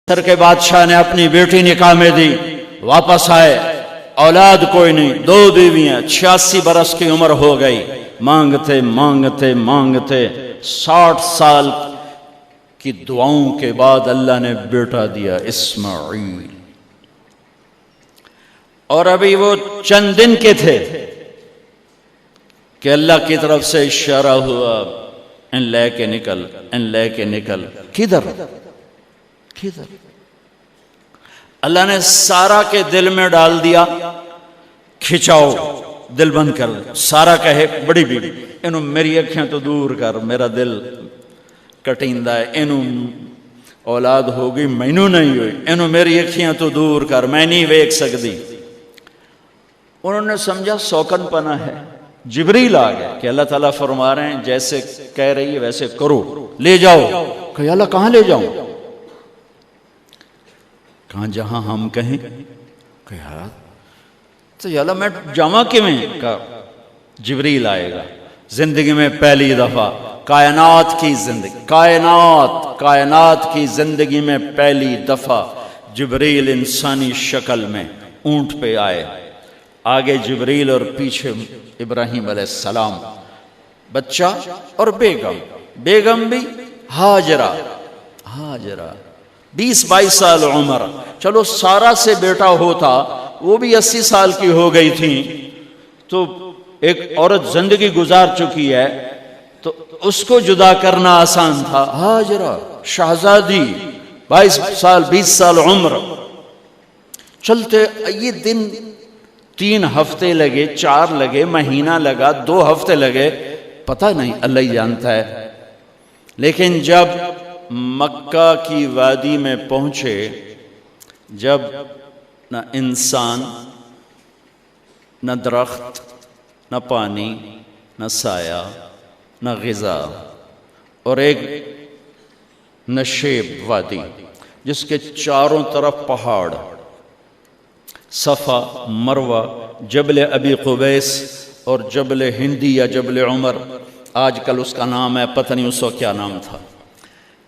مصر کے بادشاہ نے اپنی بیٹی نکاح میں دی، واپس آئے، اولاد کوئی نہیں، 2 بیویاں، 86 برس کی عمر ہو گئی، مانگتے مانگتے مانگتے 60 سال کی دعاؤں کے بعد اللہ نے بیٹا دیا، اسماعیل۔ اور ابھی وہ چند دن کے تھے کہ اللہ کی طرف سے اشارہ ہوا، ان لے کے نکل، ان لے کے نکل۔ کدھر؟ اللہ نے سارا کے دل میں ڈال دیا، کھچاؤ، دل بند کر۔ سارا کہے بڑی بیوی، انہوں میری اکھیاں تو دور کر، میرا دل کٹیندہ ہے، انہوں اولاد ہوگی مینوں نہیں ہوئی، انہوں میری اکھیاں تو دور کر، میں نہیں ویکھ سکتی۔ انہوں نے سمجھا سوکن پنا ہے۔ جبریل آ گئے کہ اللہ تعالیٰ فرما رہے ہیں جیسے کہہ رہی ہے ویسے کرو، لے جاؤ۔ کہ اللہ کہاں لے جاؤں؟ کہاں جہاں ہم کہیں۔ کہ یار تو یا اللہ میں جاواں کیویں؟ کہا جبریل آئے گا زندگی میں پہلی دفعہ، کائنات کی زندگی میں پہلی دفعہ جبریل انسانی شکل میں اونٹ پہ آئے، آگے جبریل اور پیچھے ابراہیم علیہ السلام، بچہ اور بیگم بھی ہاجرہ 20-22 سال عمر۔ چلو سارا سے بیٹا ہوتا، وہ بھی 80 سال کی ہو گئی تھی، تو ایک عورت زندگی گزار چکی ہے تو اس کو جدا کرنا آسان تھا۔ ہاجرہ شہزادی 22 سال 20 سال عمر۔ چلتے یہ دن 3 ہفتے لگے، 4 لگے، مہینہ لگا، 2 ہفتے لگے، پتہ نہیں، اللہ ہی جانتا ہے۔ لیکن جب مکہ کی وادی میں پہنچے، جب نہ انسان، نہ درخت، نہ پانی، نہ سایہ، نہ غذا، اور ایک نشیب وادی جس کے چاروں طرف پہاڑ، صفا، مروہ، جبل ابی قبیس اور جبل ہندی یا جبل عمر، آج کل اس کا نام ہے، پتہ نہیں اس وقت کیا نام تھا،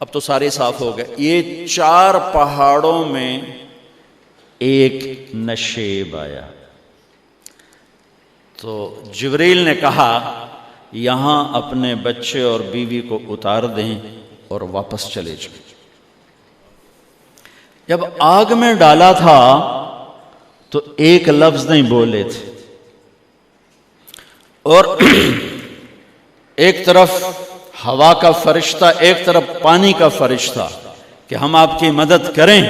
اب تو سارے صاف ہو گئے۔ یہ 4 پہاڑوں میں ایک نشیب آیا، تو جبریل نے کہا یہاں اپنے بچے اور بیوی کو اتار دیں اور واپس چلے جائیں۔ جب آگ میں ڈالا تھا تو ایک لفظ نہیں بولے تھے، اور ایک طرف ہوا کا فرشتہ، ایک طرف پانی کا فرشتہ کہ ہم آپ کی مدد کریں،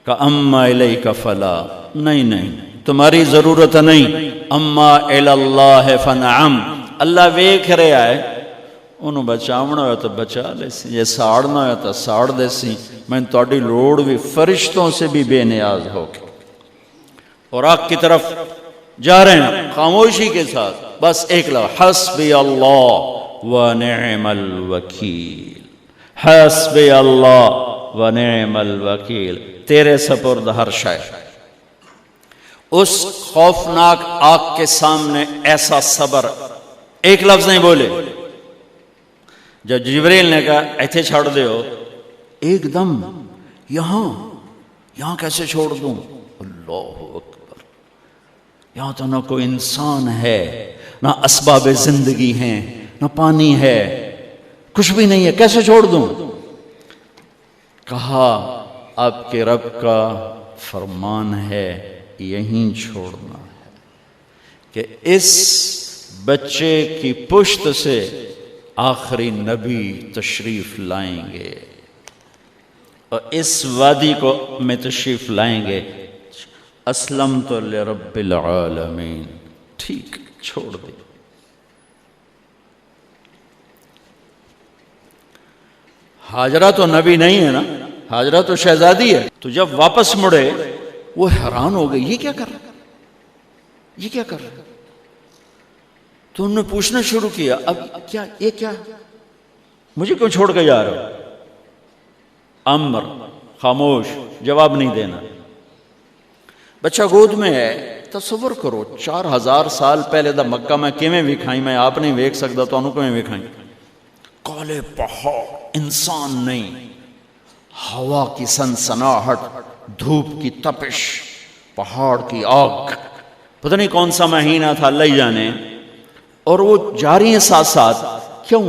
کہ اما الیک فلا، نہیں تمہاری ضرورت نہیں، اما الی اللہ فنعم، اللہ ویکھ رہا ہے، انہوں بچاونا ہو تو بچا لے سی، یہ ساڑنا ہو تو ساڑ دے سی، میں تہاڈی لوڑ بھی فرشتوں سے بھی بے نیاز ہو کے۔ اور آگ کی طرف جا رہے ہیں خاموشی کے ساتھ، بس ایک لفظ، حسبی اللہ ونعم الوکیل، حسبی اللہ ونعم الوکیل، تیرے سپرد ہر شے۔ اس خوفناک آگ کے سامنے ایسا صبر، ایک لفظ نہیں بولے۔ جب جبریل نے کہا ایتھے چھوڑ دے ہو، ایک دم یہاں کیسے چھوڑ دوں؟ اللہ اکبر، یہاں تو نہ کوئی انسان ہے، نہ اسباب زندگی ہیں، نہ پانی ہے، کچھ بھی نہیں ہے، کیسے چھوڑ دوں؟ کہا آپ کے رب کا فرمان ہے یہیں چھوڑنا ہے، کہ اس بچے کی پشت سے آخری نبی تشریف لائیں گے اور اس وادی کو میں تشریف لائیں گے۔ اسلمت لرب العالمین، ٹھیک چھوڑ دے۔ ہاجرہ تو نبی نہیں ہے نا، ہاجرہ تو شہزادی ہے۔ تو جب واپس مڑے وہ حیران ہو گئی، یہ کیا کر رہا؟ تو انہوں نے پوچھنا شروع کیا، اب یہ کیا مجھے کیوں چھوڑ کے جا رہا ہو؟ امر، خاموش، جواب نہیں دینا۔ بچہ گود میں ہے، تصور کرو 4000 سال پہلے دا مکہ میں کیویں وکھائی، میں آپ نہیں ویکھ سکتا تو انہوں کیویں وکھائی؟ کالے پہاڑ، انسان نہیں، ہوا کی سنسناہٹ، دھوپ کی تپش، پہاڑ کی آگ، پتہ نہیں کون سا مہینہ تھا اللہ ہی جانے، اور وہ جاری ہیں ساتھ ساتھ. کیوں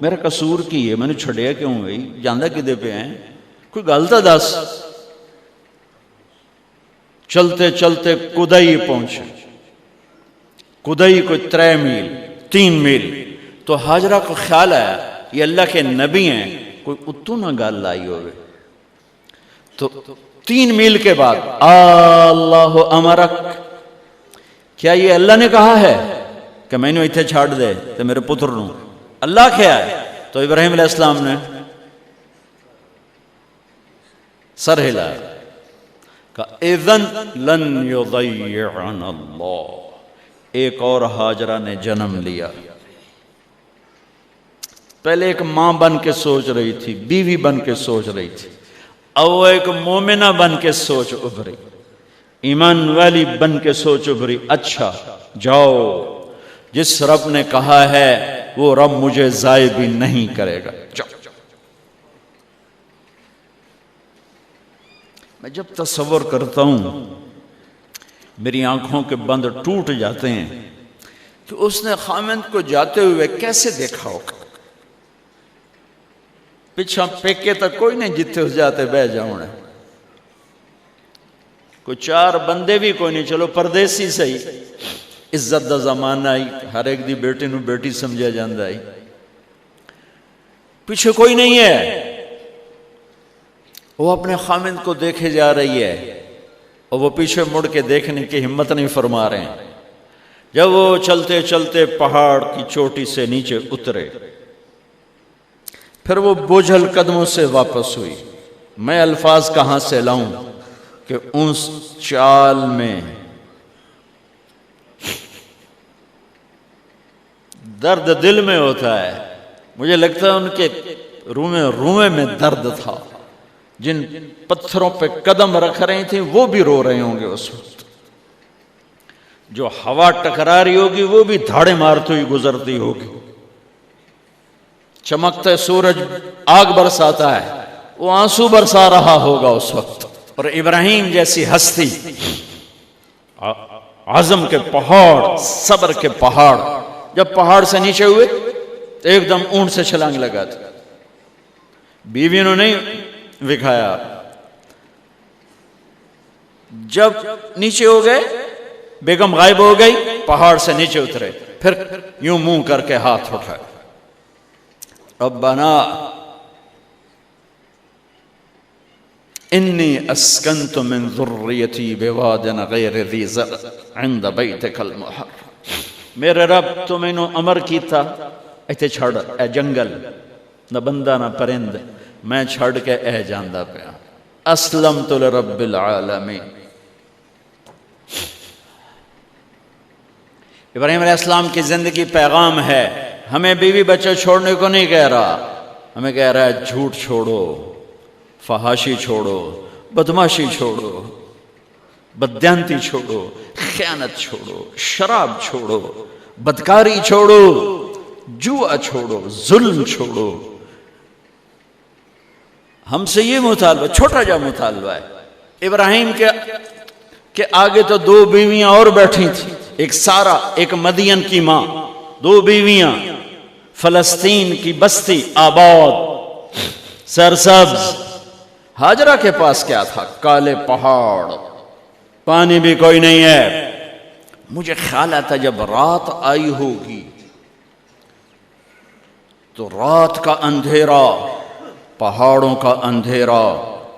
میرا قصور کی ہے، میں نے چھڑیا کیوں گئی، جاندہ کدے پہ ہیں، کوئی گل تو دس. چلتے چلتے کدئی پہنچے. کدئی کوئی 3 میل 3 میل. تو ہاجرہ کو خیال آیا یہ اللہ کے نبی ہیں، کوئی اتو نہ گال لائی ہوئے. تو 3 میل کے بعد اللہ امرک، کیا یہ اللہ نے کہا ہے کہ میں نے اتنے چھاڑ دے تو میرے پتر نوں؟ اللہ کیا ہے؟ تو ابراہیم علیہ السلام نے سر ہلایا کہ اذن لن یضیعنا اللہ. ایک اور ہاجرہ نے جنم لیا. پہلے ایک ماں بن کے سوچ رہی تھی، بیوی بن کے سوچ رہی تھی، اب وہ ایک مومنہ بن کے سوچ ابھری، ایمان والی بن کے سوچ ابھری. اچھا جاؤ، جس رب نے کہا ہے وہ رب مجھے ضائع بھی نہیں کرے گا. جاؤ. میں جب تصور کرتا ہوں میری آنکھوں کے بند ٹوٹ جاتے ہیں کہ اس نے خامند کو جاتے ہوئے کیسے دیکھا ہوگا. پچھا پیکے تک کوئی نہیں جتے اس جاتے بہ جاؤں نے، کوئی 4 بندے بھی کوئی نہیں، چلو پردیسی سہی، عزت دا زمانہ آئی، ہر ایک دی بیٹی نو بیٹی سمجھا جاندہ آئی، پیچھے کوئی نہیں ہے. وہ اپنے خامند کو دیکھے جا رہی ہے اور وہ پیچھے مڑ کے دیکھنے کی ہمت نہیں فرما رہے ہیں. جب وہ چلتے چلتے پہاڑ کی چوٹی سے نیچے اترے، پھر وہ بوجھل قدموں سے واپس ہوئی. میں الفاظ کہاں سے لاؤں کہ اس چال میں درد دل میں ہوتا ہے. مجھے لگتا ہے ان کے رومے میں درد تھا. جن پتھروں پہ قدم رکھ رہی تھیں وہ بھی رو رہے ہوں گے اس وقت. جو ہوا ٹکرا رہی ہوگی وہ بھی دھاڑے مارتی ہوئی گزرتی ہوگی. چمکتے سورج آگ برساتا ہے، وہ آنسو برسا رہا ہوگا اس وقت. اور ابراہیم جیسی ہستی، عزم کے پہاڑ، صبر کے پہاڑ، جب پہاڑ سے نیچے ہوئے تو ایک دم اونٹ سے چھلانگ لگا تھا. بیوی نے نہیں دکھایا. جب نیچے ہو گئے بیگم غائب ہو گئی، پہاڑ سے نیچے اترے، پھر یوں منہ کر کے ہاتھ اٹھائے، ربنا انی اسکنت من ذریتی بواد غیر ذی زرع عند بیتک المحرم. میرے رب تو میں نے امر کیتا ایتھے چھڑ، اے جنگل، نہ بندہ نہ پرند، میں چھڑ کے اے جاندہ پیا. اسلمت لرب العالمین. ابراہیم علیہ السلام کی زندگی پیغام ہے. ہمیں بیوی بچے چھوڑنے کو نہیں کہہ رہا، ہمیں کہہ رہا ہے جھوٹ چھوڑو، فحاشی چھوڑو، بدماشی چھوڑو، بددیانتی چھوڑو، خیانت چھوڑو، شراب چھوڑو، بدکاری چھوڑو، جوا چھوڑو، ظلم چھوڑو. ہم سے یہ مطالبہ، چھوٹا جا مطالبہ ہے. ابراہیم کے آگے تو 2 بیویاں اور بیٹھی تھیں، ایک سارا، ایک مدین کی ماں، 2 بیویاں. فلسطین کی بستی آباد، سرسبز. ہاجرہ کے پاس کیا تھا؟ کالے پہاڑ، پانی بھی کوئی نہیں ہے. مجھے خیال آتا جب رات آئی ہوگی تو رات کا اندھیرا، پہاڑوں کا اندھیرا،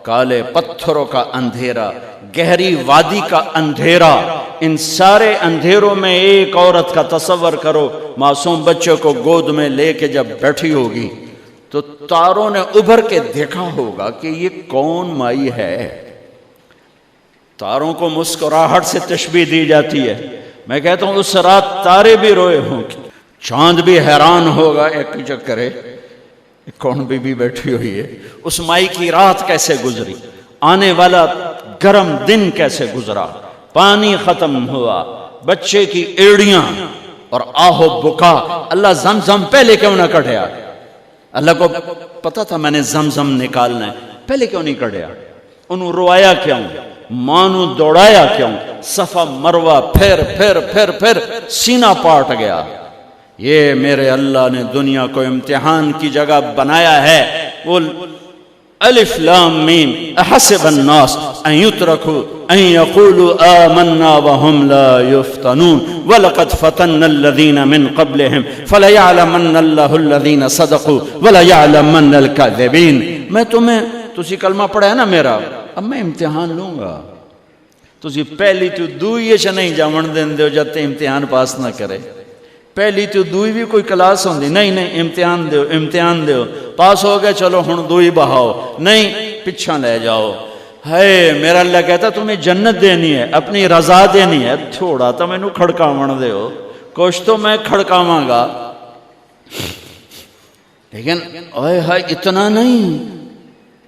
کالے پتھروں کا اندھیرا، گہری وادی کا اندھیرا، ان سارے اندھیروں میں ایک عورت کا تصور کرو، معصوم بچے کو گود میں لے کے جب بیٹھی ہوگی تو تاروں نے ابھر کے دیکھا ہوگا کہ یہ کون مائی ہے. تاروں کو مسکراہٹ سے تشبیہ دی جاتی ہے. میں کہتا ہوں اس رات تارے بھی روئے ہوں گے، چاند بھی حیران ہوگا، ایک چکرے کون بی بی بیٹھی ہوئی ہے. اس مائی کی رات کیسے گزری، آنے والا گرم دن کیسے گزرا، پانی ختم ہوا، بچے کی ایڑیاں اور آہو بکا. اللہ زمزم پہلے کیوں نہ کٹیا؟ اللہ کو پتا تھا میں نے زمزم نکالنا ہے. پہلے کیوں نہیں کڑیا؟ انہوں روایا کیوں؟ مانو دوڑایا کیوں؟ صفا مروہ پھر پھر پھر پھر سینہ پاٹ گیا۔ یہ میرے اللہ نے دنیا کو امتحان کی جگہ بنایا ہے۔ وہ الف لام میم احسب الناس ان يتركوا ان يقولوا آمنا وهم لا يفتنون ولقد فتنا الذين من قبلهم فليعلمن الله الذين صدقوا وليعلمن الكاذبين۔ میں تمہیں تسی کلمہ پڑھا ہے نا میرا، اب میں امتحان لوں گا۔ تسی پہلی تو دوئی چ نہیں جاون دین دیو جب تے امتحان پاس نہ کرے۔ پہلی تو دوئی بھی کوئی کلاس ہوندی نہیں، نہیں امتحان دیو امتحان دیو، پاس ہو گئے چلو ہن دوئی بہاؤ، نہیں پچھا لے جاؤ۔ ہے میرا اللہ کہتا تمہیں جنت دینی ہے، اپنی رضا دینی ہے، تھوڑا تو میں نو کھڑکاون دیو، کچھ تو میں کھڑکاواں گا، لیکن اوئے ہائے اتنا نہیں۔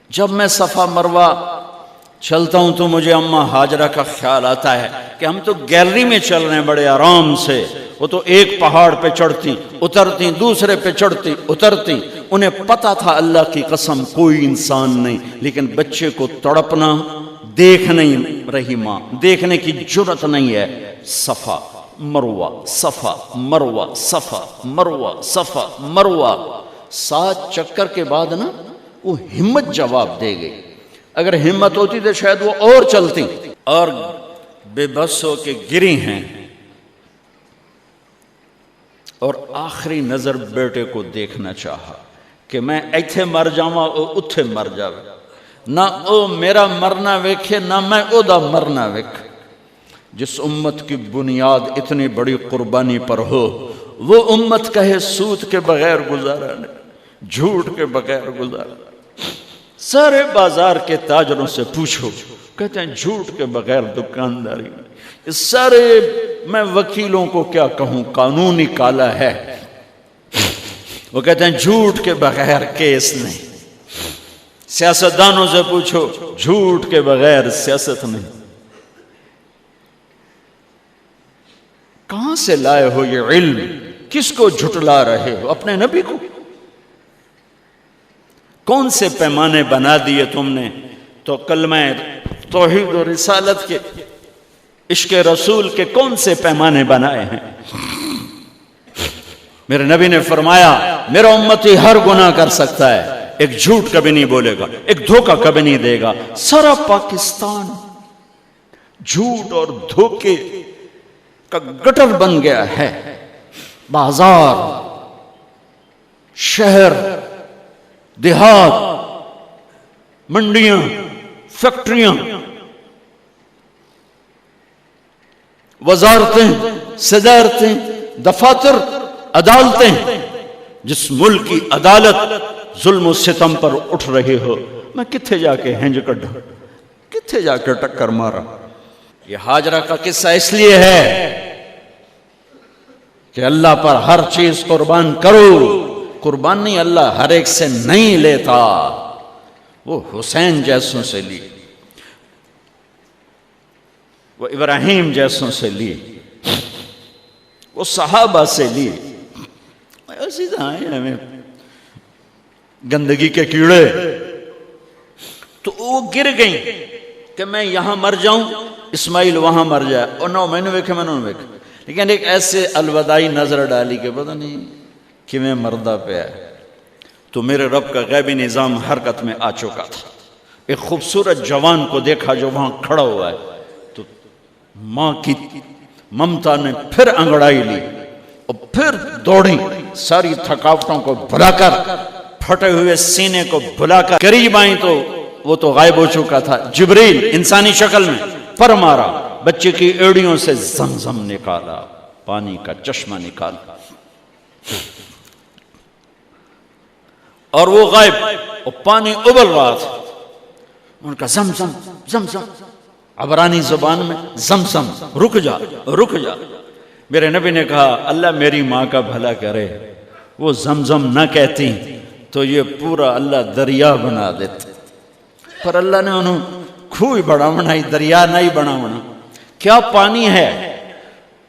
جب میں صفا مروہ چلتا ہوں تو مجھے اماں ہاجرہ کا خیال آتا ہے کہ ہم تو گیلری میں چل رہے ہیں بڑے آرام سے، وہ تو ایک پہاڑ پہ چڑھتی اترتی، دوسرے پہ چڑھتی اترتی، انہیں پتا تھا اللہ کی قسم کوئی انسان نہیں، لیکن بچے کو تڑپنا دیکھ نہیں رہی ماں، دیکھنے کی جرت نہیں ہے۔ صفا مروہ صفا مروہ صفا مروہ صفا مروہ، 7 چکر کے بعد نا وہ ہمت جواب دے گئی۔ اگر ہمت ہوتی تو شاید وہ اور چلتی، اور بے بس ہو کے گری ہیں، اور آخری نظر بیٹے کو دیکھنا چاہا کہ میں ایتھے مر جاواں او اتھے مر جاوے، نہ او میرا مرنا ویکھے نہ میں او دا مرنا ویکھ۔ جس امت کی بنیاد اتنی بڑی قربانی پر ہو، وہ امت کہے سود کے بغیر گزارا نہیں، جھوٹ کے بغیر گزارا۔ سارے بازار کے تاجروں سے پوچھو، کہتے ہیں جھوٹ کے بغیر دکانداری نہیں۔ اس سارے میں وکیلوں کو کیا کہوں، قانون نکالا ہے، وہ کہتے ہیں جھوٹ کے بغیر کیس نہیں۔ سیاستدانوں سے پوچھو، جھوٹ کے بغیر سیاست نہیں۔ کہاں سے لائے ہو یہ علم؟ کس کو جھٹلا رہے ہو؟ اپنے نبی کو؟ کون سے پیمانے بنا دیے تم نے؟ تو کلمہ توحید و رسالت کے، عشق رسول کے کون سے پیمانے بنائے ہیں؟ میرے نبی نے فرمایا میرا امتی ہر گناہ کر سکتا ہے، ایک جھوٹ کبھی نہیں بولے گا، ایک دھوکہ کبھی نہیں دے گا۔ سارا پاکستان جھوٹ اور دھوکے کا گٹر بن گیا ہے۔ بازار، شہر، دیہات، منڈیاں، فیکٹریاں، وزارتیں، صدارتیں، دفاتر، عدالتیں، جس ملک کی عدالت ظلم و ستم پر اٹھ رہے ہو، میں کتھے جا کے ہنج کڈھا، کتھے جا کے ٹکر مارا۔ یہ ہاجرہ کا قصہ اس لیے ہے کہ اللہ پر ہر چیز قربان کرو۔ قربان نہیں، اللہ ہر ایک سے نہیں لیتا، وہ حسین جیسوں سے لی، وہ ابراہیم جیسوں سے لی، وہ صحابہ سے لی۔ ایسی طرح ہمیں گندگی کے کیڑے، تو وہ گر گئیں کہ میں یہاں مر جاؤں، اسماعیل وہاں مر جائے، اور نو میں نے ویکھے میں نے ویکھے، لیکن ایک ایسے الوداعی نظر ڈالی کہ پتہ نہیں کہ میں مردہ پہ ہے۔ تو میرے رب کا غیبی نظام حرکت میں آ چکا تھا۔ ایک خوبصورت جوان کو دیکھا جو وہاں کھڑا ہوا ہے، تو ماں کی ممتا نے پھر انگڑائی لی اور پھر دوڑی، ساری تھکاوٹوں کو بھلا کر، پھٹے ہوئے سینے کو بھلا کر قریب آئیں تو وہ تو غائب ہو چکا تھا۔ جبریل انسانی شکل میں پر مارا، بچے کی ایڑیوں سے زمزم نکالا، پانی کا چشمہ نکالا، اور وہ غائب، اور پانی ابل رہا تھا۔ ان کا زمزم زمزم، عبرانی زبان میں زمزم، رک جا رک جا۔ میرے نبی نے کہا اللہ میری ماں کا بھلا کرے، وہ زمزم نہ کہتی تو یہ پورا اللہ دریا بنا دیتے، پر اللہ نے انہوں کھوئی بڑھاونا ہی، دریا نہیں بڑھاونا۔ کیا پانی ہے؟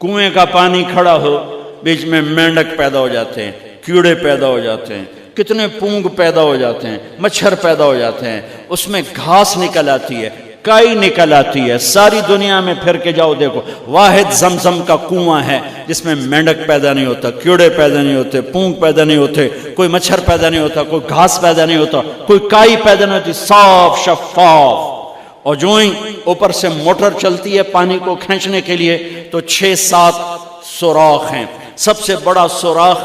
کنویں کا پانی کھڑا ہو، بیچ میں مینڈک پیدا ہو جاتے ہیں، کیڑے پیدا ہو جاتے ہیں، کتنے پونگ پیدا ہو جاتے ہیں، مچھر پیدا ہو جاتے ہیں، اس میں گھاس نکل آتی ہے، کائی نکل آتی ہے، ساری دنیا میں پھر کے جاؤ دیکھو، واحد زمزم کا کنواں ہے جس میں مینڈک پیدا نہیں ہوتا، کیڑے پیدا نہیں ہوتے، پونک پیدا نہیں ہوتے، کوئی مچھر پیدا نہیں ہوتا، کوئی گھاس پیدا نہیں ہوتا، کوئی کائی پیدا نہیں ہوتی، صاف شفاف. اور جو ہی اوپر سے موٹر چلتی ہے پانی کو کھینچنے کے لیے تو 6-7 سوراخ ہیں. سب سے بڑا سوراخ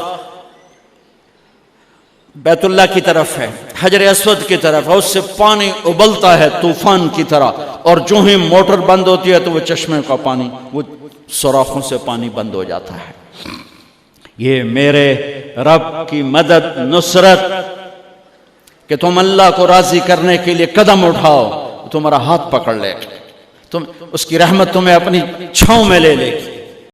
بیت اللہ کی طرف ہے، حجر اسود کی طرف ہے، اس سے پانی ابلتا ہے طوفان کی طرح، اور جو ہی موٹر بند ہوتی ہے تو وہ چشمے کا پانی، وہ سوراخوں سے پانی بند ہو جاتا ہے. یہ میرے رب کی مدد، نصرت، کہ تم اللہ کو راضی کرنے کے لیے قدم اٹھاؤ، تمہارا ہاتھ پکڑ لے، تم اس کی رحمت تمہیں اپنی چھاؤں میں لے لے گی.